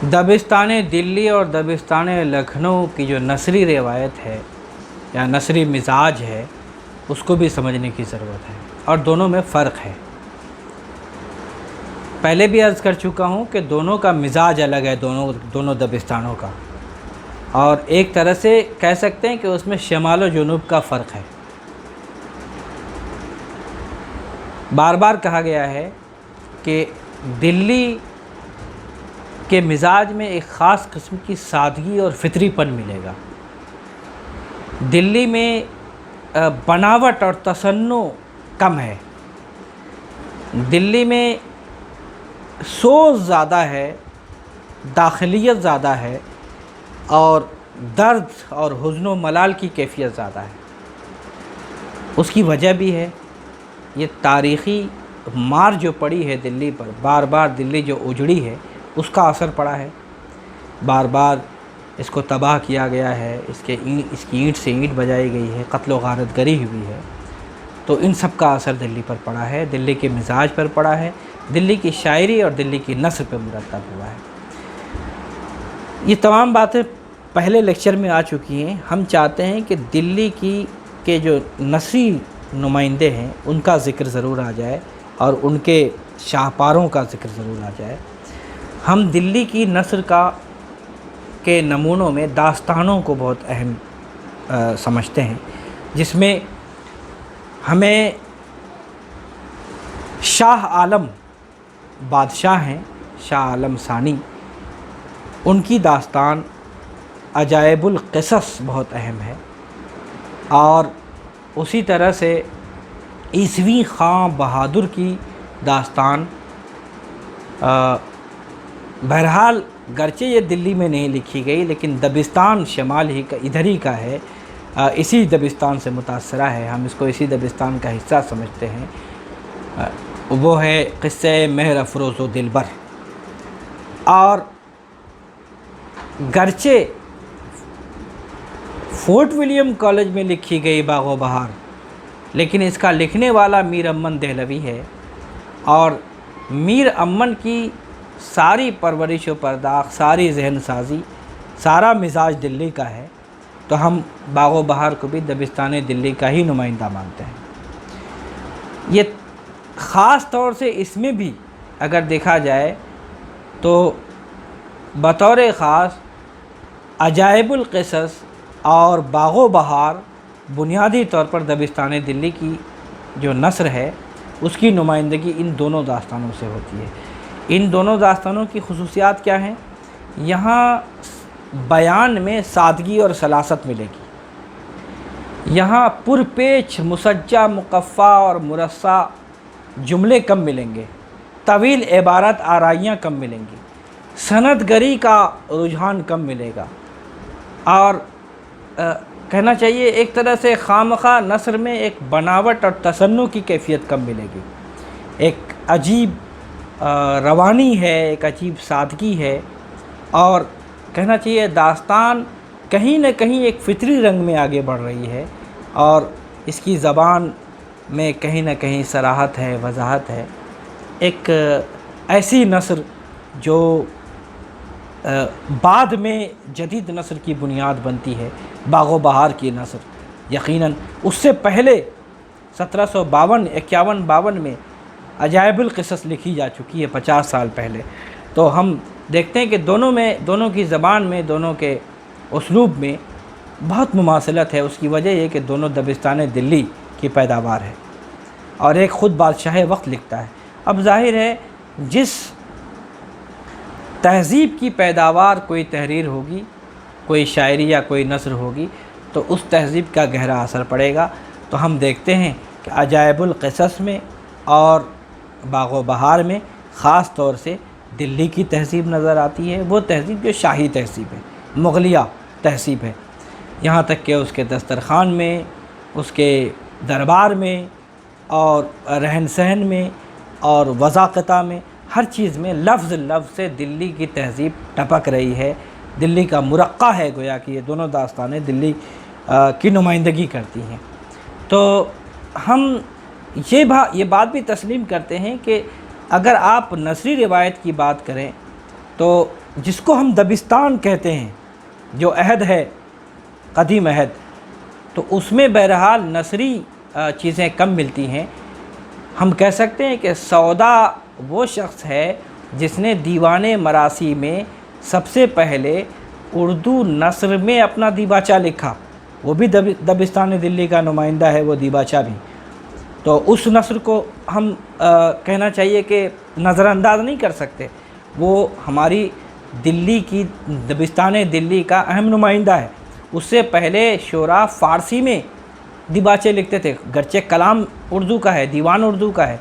دبستان دلی اور دبستان لکھنؤ کی جو نثری روایت ہے یا نثری مزاج ہے اس کو بھی سمجھنے کی ضرورت ہے، اور دونوں میں فرق ہے۔ پہلے بھی عرض کر چکا ہوں کہ دونوں کا مزاج الگ ہے، دونوں دبستانوں کا، اور ایک طرح سے کہہ سکتے ہیں کہ اس میں شمال و جنوب کا فرق ہے۔ بار بار کہا گیا ہے کہ دلی کے مزاج میں ایک خاص قسم کی سادگی اور فطری پن ملے گا۔ دلی میں بناوٹ اور تصنع کم ہے، دلی میں سوز زیادہ ہے، داخلیت زیادہ ہے، اور درد اور حزن و ملال کی کیفیت زیادہ ہے۔ اس کی وجہ بھی ہے، یہ تاریخی مار جو پڑی ہے دلی پر، بار بار دلی جو اجڑی ہے اس کا اثر پڑا ہے، بار بار اس کو تباہ کیا گیا ہے، اس کی اینٹ سے اینٹ بجائی گئی ہے، قتل و غارت گری ہوئی ہے، تو ان سب کا اثر دلی پر پڑا ہے، دلی کے مزاج پر پڑا ہے، دلی کی شاعری اور دلی کی نثر پر مرتب ہوا ہے۔ یہ تمام باتیں پہلے لیکچر میں آ چکی ہیں۔ ہم چاہتے ہیں کہ دلی کے جو نثری نمائندے ہیں ان کا ذکر ضرور آ جائے اور ان کے شاہپاروں کا ذکر ضرور آ جائے۔ ہم دلی کی نثر کے نمونوں میں داستانوں کو بہت اہم سمجھتے ہیں، جس میں ہمیں شاہ عالم بادشاہ ہیں، شاہ عالم ثانی، ان کی داستان عجائب القصص بہت اہم ہے، اور اسی طرح سے عیسوی خاں بہادر کی داستان بہرحال گرچہ یہ دلی میں نہیں لکھی گئی لیکن دبستان شمال ہی کا ادھر ہی کا ہے، اسی دبستان سے متاثرہ ہے، ہم اس کو اسی دبستان کا حصہ سمجھتے ہیں۔ وہ ہے قصہ مہر افروز و دلبر، اور گرچہ فورٹ ولیم کالج میں لکھی گئی باغ و بہار، لیکن اس کا لکھنے والا میر امن دہلوی ہے، اور میر امن کی ساری پرورش و پرداخت، ساری ذہن سازی، سارا مزاج دلی کا ہے، تو ہم باغ و بہار کو بھی دبستان دلی کا ہی نمائندہ مانتے ہیں۔ یہ خاص طور سے اس میں بھی اگر دیکھا جائے تو بطور خاص عجائب القصص اور باغ و بہار بنیادی طور پر دبستان دلی کی جو نثر ہے اس کی نمائندگی ان دونوں داستانوں سے ہوتی ہے۔ ان دونوں داستانوں کی خصوصیات کیا ہیں؟ یہاں بیان میں سادگی اور سلاست ملے گی، یہاں پرپیچ مسجع مقفع اور مرصع جملے کم ملیں گے، طویل عبارت آرائیاں کم ملیں گی، سند گری کا رجحان کم ملے گا، اور کہنا چاہیے ایک طرح سے خامخواہ نثر میں ایک بناوٹ اور تصنع کی کیفیت کم ملے گی، ایک عجیب روانی ہے، ایک عجیب سادگی ہے، اور کہنا چاہیے داستان کہیں نہ کہیں ایک فطری رنگ میں آگے بڑھ رہی ہے، اور اس کی زبان میں کہیں نہ کہیں صراحت ہے، وضاحت ہے، ایک ایسی نثر جو بعد میں جدید نثر کی بنیاد بنتی ہے، باغ و بہار کی نثر یقیناً اس سے پہلے 1752 میں عجائب القصص لکھی جا چکی ہے، 50 سال پہلے۔ تو ہم دیکھتے ہیں کہ دونوں کی زبان میں، دونوں کے اسلوب میں بہت مماثلت ہے۔ اس کی وجہ یہ کہ دونوں دبستان دلی کی پیداوار ہے، اور ایک خود بادشاہ وقت لکھتا ہے۔ اب ظاہر ہے جس تہذیب کی پیداوار کوئی تحریر ہوگی، کوئی شاعری یا کوئی نثر ہوگی، تو اس تہذیب کا گہرا اثر پڑے گا۔ تو ہم دیکھتے ہیں کہ عجائب القصص میں اور باغ و بہار میں خاص طور سے دلی کی تہذیب نظر آتی ہے، وہ تہذیب جو شاہی تہذیب ہے، مغلیہ تہذیب ہے، یہاں تک کہ اس کے دسترخوان میں، اس کے دربار میں، اور رہن سہن میں، اور وضاقتہ میں، ہر چیز میں لفظ سے دلی کی تہذیب ٹپک رہی ہے، دلی کا مرقع ہے گویا کہ یہ دونوں داستانیں دلی کی نمائندگی کرتی ہیں۔ تو ہم یہ بات بھی تسلیم کرتے ہیں کہ اگر آپ نثری روایت کی بات کریں تو جس کو ہم دبستان کہتے ہیں، جو عہد ہے قدیم عہد، تو اس میں بہرحال نثری چیزیں کم ملتی ہیں۔ ہم کہہ سکتے ہیں کہ سودا وہ شخص ہے جس نے دیوان مراسی میں سب سے پہلے اردو نثر میں اپنا دیباچہ لکھا، وہ بھی دبستان دلی کا نمائندہ ہے وہ دیباچہ بھی۔ تو اس نثر کو ہم کہنا چاہیے کہ نظر انداز نہیں کر سکتے، وہ ہماری دلی کی دبستان دلی کا اہم نمائندہ ہے۔ اس سے پہلے شعراء فارسی میں دیباچے لکھتے تھے، گرچہ کلام اردو کا ہے، دیوان اردو کا ہے،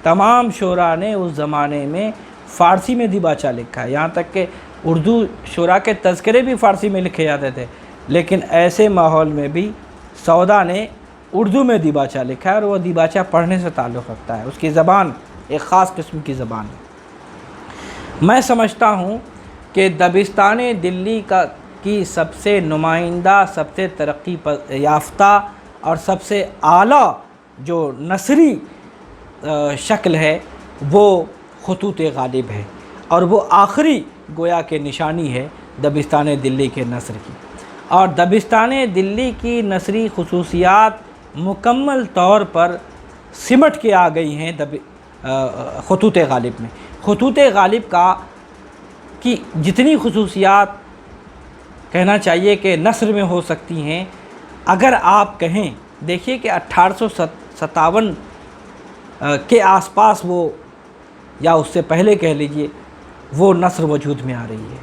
تمام شعراء نے اس زمانے میں فارسی میں دیباچہ لکھا ہے، یہاں تک کہ اردو شعراء کے تذکرے بھی فارسی میں لکھے جاتے تھے۔ لیکن ایسے ماحول میں بھی سودا نے اردو میں دیباچہ لکھا ہے، اور وہ دیباچہ پڑھنے سے تعلق رکھتا ہے، اس کی زبان ایک خاص قسم کی زبان ہے۔ میں سمجھتا ہوں کہ دبستان دلی کی سب سے نمائندہ، سب سے ترقی یافتہ اور سب سے اعلیٰ جو نثری شکل ہے وہ خطوط غالب ہے، اور وہ آخری گویا کہ نشانی ہے دبستان دلی کے نثر کی۔ اور دبستان دلی کی نثری خصوصیات مکمل طور پر سمٹ کے آ گئی ہیں خطوط غالب میں۔ خطوط غالب کی جتنی خصوصیات کہنا چاہیے کہ نثر میں ہو سکتی ہیں، اگر آپ کہیں، دیکھیے کہ 1857 کے آس پاس وہ، یا اس سے پہلے کہہ لیجئے، وہ نثر وجود میں آ رہی ہے۔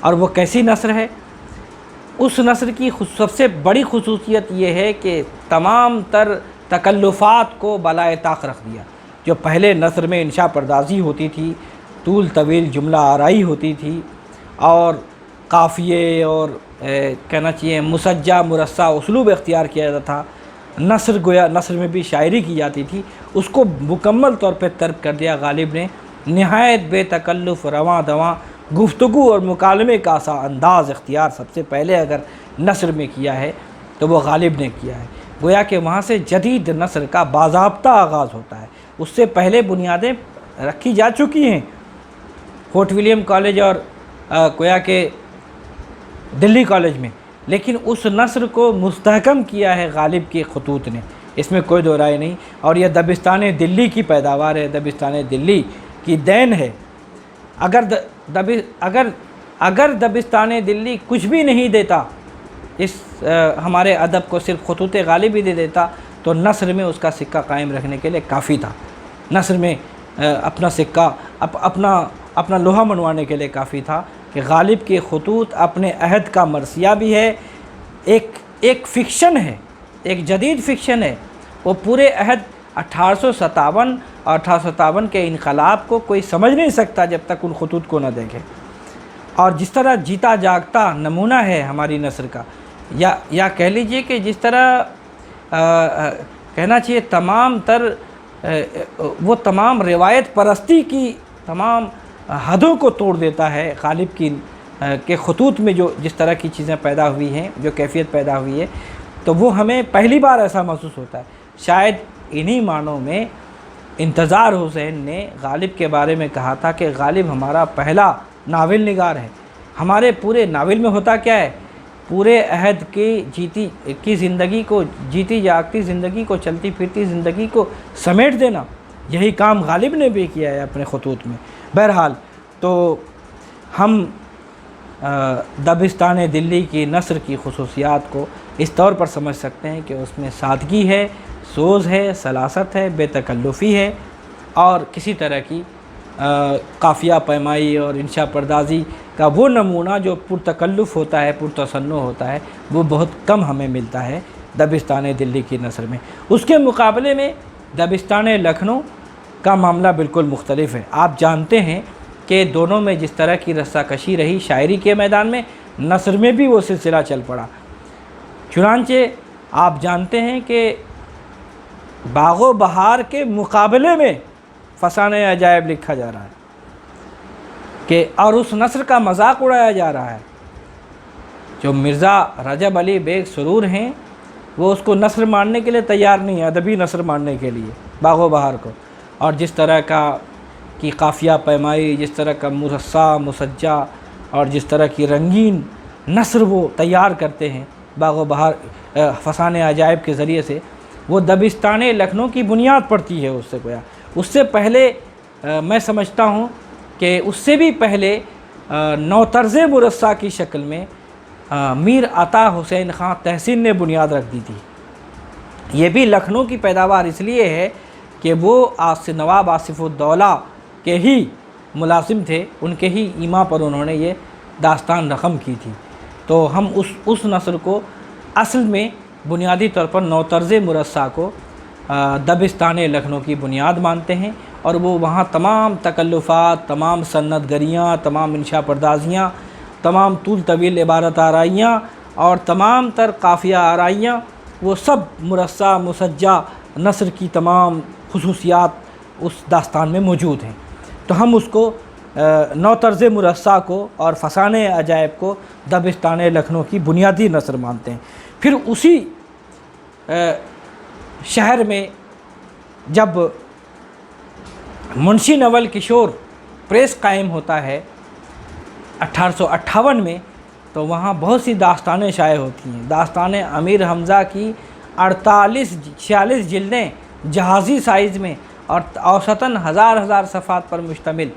اور وہ کیسی نثر ہے؟ اس نثر کی سب سے بڑی خصوصیت یہ ہے کہ تمام تر تکلفات کو بالائے طاق رکھ دیا۔ جو پہلے نثر میں انشاء پردازی ہوتی تھی، طول طویل جملہ آرائی ہوتی تھی، اور قافیے اور کہنا چاہیے مسجع مرصع اسلوب اختیار کیا جاتا تھا، نثر میں بھی شاعری کی جاتی تھی، اس کو مکمل طور پہ ترک کر دیا غالب نے۔ نہایت بے تکلف، رواں دواں گفتگو اور مکالمے کا سا انداز اختیار سب سے پہلے اگر نثر میں کیا ہے تو وہ غالب نے کیا ہے۔ گویا کہ وہاں سے جدید نثر کا باضابطہ آغاز ہوتا ہے، اس سے پہلے بنیادیں رکھی جا چکی ہیں فورٹ ولیم کالج اور گویا کہ دلی کالج میں، لیکن اس نثر کو مستحکم کیا ہے غالب کے خطوط نے، اس میں کوئی دو رائے نہیں۔ اور یہ دبستان دلی کی پیداوار ہے، دبستان دلی کی دین ہے۔ اگر دبستان دلی کچھ بھی نہیں دیتا، اس ہمارے ادب کو صرف خطوط غالب ہی دے دیتا، تو نثر میں اس کا سکہ قائم رکھنے کے لیے کافی تھا، نثر میں اپنا سکہ اپنا لوہا منوانے کے لیے کافی تھا کہ غالب کے خطوط اپنے عہد کا مرثیہ بھی ہے، ایک فکشن ہے، ایک جدید فکشن ہے۔ وہ پورے عہد 1857 اور 1857 کے انقلاب کو کوئی سمجھ نہیں سکتا جب تک ان خطوط کو نہ دیکھے۔ اور جس طرح جیتا جاگتا نمونہ ہے ہماری نثر کا، یا کہہ لیجئے کہ جس طرح کہنا چاہیے وہ تمام روایت پرستی کی تمام حدوں کو توڑ دیتا ہے غالب کے خطوط میں، جس طرح کی چیزیں پیدا ہوئی ہیں، جو کیفیت پیدا ہوئی ہے، تو وہ ہمیں پہلی بار ایسا محسوس ہوتا ہے۔ شاید انہی معنوں میں انتظار حسین نے غالب کے بارے میں کہا تھا کہ غالب ہمارا پہلا ناول نگار ہے۔ ہمارے پورے ناول میں ہوتا کیا ہے؟ پورے عہد کی زندگی کو، جیتی جاگتی زندگی کو، چلتی پھرتی زندگی کو سمیٹ دینا، یہی کام غالب نے بھی کیا ہے اپنے خطوط میں۔ بہرحال تو ہم دبستان دلی کی نثر کی خصوصیات کو اس طور پر سمجھ سکتے ہیں کہ اس میں سادگی ہے، سوز ہے، سلاست ہے، بے تکلفی ہے، اور کسی طرح کی قافیہ پیمائی اور انشاء پردازی کا وہ نمونہ جو پرتکلف ہوتا ہے، پرتصنع ہوتا ہے، وہ بہت کم ہمیں ملتا ہے دبستان دلی کی نثر میں۔ اس کے مقابلے میں دبستان لکھنؤ کا معاملہ بالکل مختلف ہے۔ آپ جانتے ہیں کہ دونوں میں جس طرح کی رسہ کشی رہی شاعری کے میدان میں، نثر میں بھی وہ سلسلہ چل پڑا۔ چنانچہ آپ جانتے ہیں کہ باغ و بہار کے مقابلے میں فسانہ عجائب لکھا جا رہا ہے اور اس نثر کا مذاق اڑایا جا رہا ہے۔ جو مرزا رجب علی بیگ سرور ہیں، وہ اس کو نثر ماننے کے لیے تیار نہیں ہے، ادبی نثر ماننے کے لیے باغ و بہار کو، اور جس طرح کی قافیہ پیمائی، جس طرح کا مرصع مسجع اور جس طرح کی رنگین نثر وہ تیار کرتے ہیں باغ و بہار فسانہ عجائب کے ذریعے سے، وہ دبستان لکھنؤ کی بنیاد پڑتی ہے اس سے گویا۔ اس سے پہلے میں سمجھتا ہوں کہ اس سے بھی پہلے نوطرز مرصع کی شکل میں میر عطا حسین خان تحسین نے بنیاد رکھ دی تھی۔ یہ بھی لکھنؤ کی پیداوار اس لیے ہے کہ وہ نواب آصف الدولہ کے ہی ملازم تھے، ان کے ہی ایما پر انہوں نے یہ داستان رقم کی تھی۔ تو ہم اس نثر کو اصل میں بنیادی طور پر نوطرز مرصع کو دبستان لکھنؤ کی بنیاد مانتے ہیں، اور وہ وہاں تمام تکلفات، تمام سند گریاں، تمام انشاء پردازیاں، تمام طول طویل عبارت آرائیاں اور تمام تر قافیہ آرائیاں، وہ سب مرصع مسجع نثر کی تمام خصوصیات اس داستان میں موجود ہیں۔ تو ہم اس کو نوطرز مرصع کو اور فسانہ عجائب کو دبستان لکھنؤ کی بنیادی نثر مانتے ہیں۔ پھر اسی شہر میں جب منشی نول کشور پریس قائم ہوتا ہے 1858 میں، تو وہاں بہت سی داستانیں شائع ہوتی ہیں۔ داستان امیر حمزہ کی 46 جلدیں جہازی سائز میں اور اوسطاً ہزار صفحات پر مشتمل،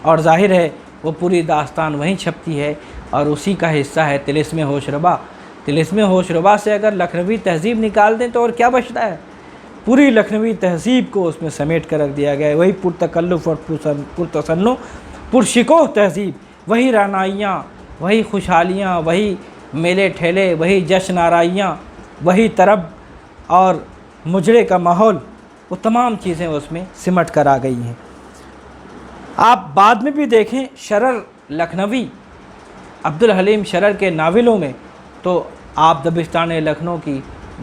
اور ظاہر ہے وہ پوری داستان وہیں چھپتی ہے، اور اسی کا حصہ ہے طلسم ہوش ربا۔ طلسم ہوش ربا سے اگر لکھنوی تہذیب نکال دیں تو اور کیا بچتا ہے؟ پوری لکھنوی تہذیب کو اس میں سمیٹ کر رکھ دیا گیا ہے۔ وہی پرتکلف اور پرتصنع پرشکوہ تہذیب، وہی رعنائیاں، وہی خوشحالیاں، وہی میلے ٹھیلے، وہی جشن آرائیاں، وہی طرب اور مجرے کا ماحول، وہ تمام چیزیں اس میں سمٹ کر آ گئی ہیں۔ آپ بعد میں بھی دیکھیں شرر لکھنوی، عبدالحلیم شرر کے ناولوں میں تو آپ دبستان لکھنؤ کی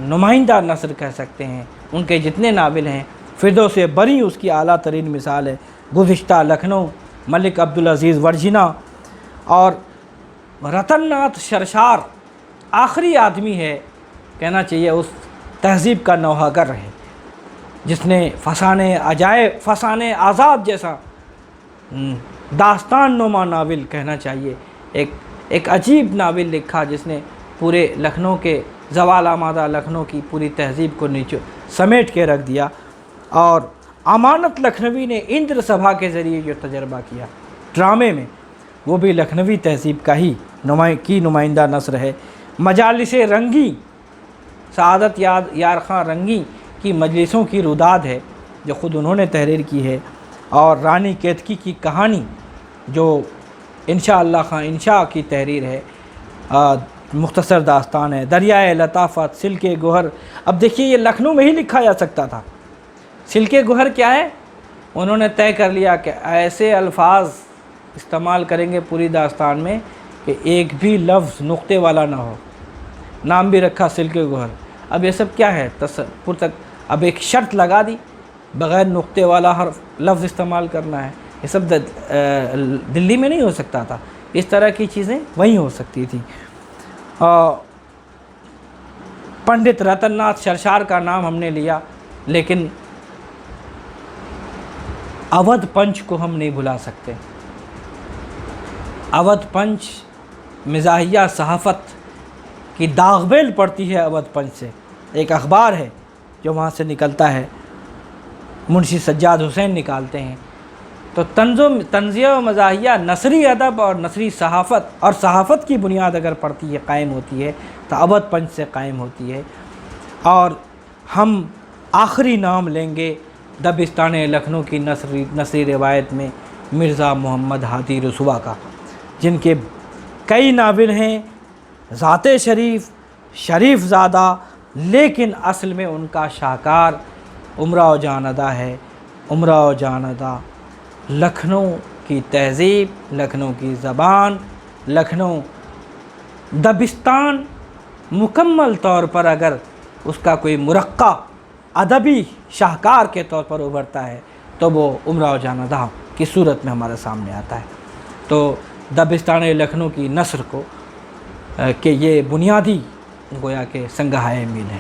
نمائندہ نثر کہہ سکتے ہیں۔ ان کے جتنے ناول ہیں، فردوس بری اس کی اعلیٰ ترین مثال ہے، گذشتہ لکھنؤ، ملک عبدالعزیز ورجینہ، اور رتن ناتھ شرشار آخری آدمی ہے کہنا چاہیے اس تہذیب کا نوحہ گر ہے جس نے فسانہ عجائب، فسانہ آزاد جیسا داستان نما ناول کہنا چاہیے، ایک عجیب ناول لکھا جس نے پورے لکھنؤ کے زوال آمادہ لکھنؤ کی پوری تہذیب کو نیچے سمیٹ کے رکھ دیا۔ اور امانت لکھنوی نے اندر سبھا کے ذریعے جو تجربہ کیا ڈرامے میں، وہ بھی لکھنوی تہذیب کا ہی نمائندہ نثر ہے۔ مجالس رنگی، سعادت یار خان رنگی کی مجلسوں کی روداد ہے جو خود انہوں نے تحریر کی ہے، اور رانی کیتکی کی کہانی جو انشاء اللہ خان انشاء کی تحریر ہے، مختصر داستان ہے۔ دریائے لطافت، سلک گوہر، اب دیکھیے یہ لکھنؤ میں ہی لکھا جا سکتا تھا۔ سلک گوہر کیا ہے؟ انہوں نے طے کر لیا کہ ایسے الفاظ استعمال کریں گے پوری داستان میں کہ ایک بھی لفظ نقطے والا نہ ہو، نام بھی رکھا سلک گوہر۔ اب یہ سب کیا ہے؟ اب ایک شرط لگا دی، بغیر نقطے والا حرف لفظ استعمال کرنا ہے۔ یہ سب دلی میں نہیں ہو سکتا تھا، اس طرح کی چیزیں وہیں ہو سکتی تھیں۔ پنڈت رتن ناتھ شرشار کا نام ہم نے لیا، لیکن اودھ پنچ کو ہم نہیں بھلا سکتے۔ اودھ پنچ مزاحیہ صحافت کی داغ بیل پڑتی ہے۔ اودھ پنچ سے ایک اخبار ہے جو وہاں سے نکلتا ہے، منشی سجاد حسین نکالتے ہیں۔ تو طنزیہ و مزاحیہ نثری ادب اور نثری صحافت، اور صحافت کی بنیاد اگر پڑتی ہے، قائم ہوتی ہے، تو اودھ پنچ سے قائم ہوتی ہے۔ اور ہم آخری نام لیں گے دبستان لکھنؤ کی نثری روایت میں مرزا محمد ہادی رسوا کا، جن کے کئی ناول ہیں، ذات شریف، شریف زادہ، لیکن اصل میں ان کا شاہکار امراؤ جاندہ ہے۔ امراؤ جاندہ لکھنؤ کی تہذیب، لکھنؤ کی زبان، لکھنؤ دبستان مکمل طور پر اگر اس کا کوئی مرقع ادبی شاہکار کے طور پر ابھرتا ہے تو وہ امراؤ جاندہ کی صورت میں ہمارے سامنے آتا ہے۔ تو دبستان لکھنؤ کی نثر کو کہ یہ بنیادی گویا کہ سنگھائے میل ہے۔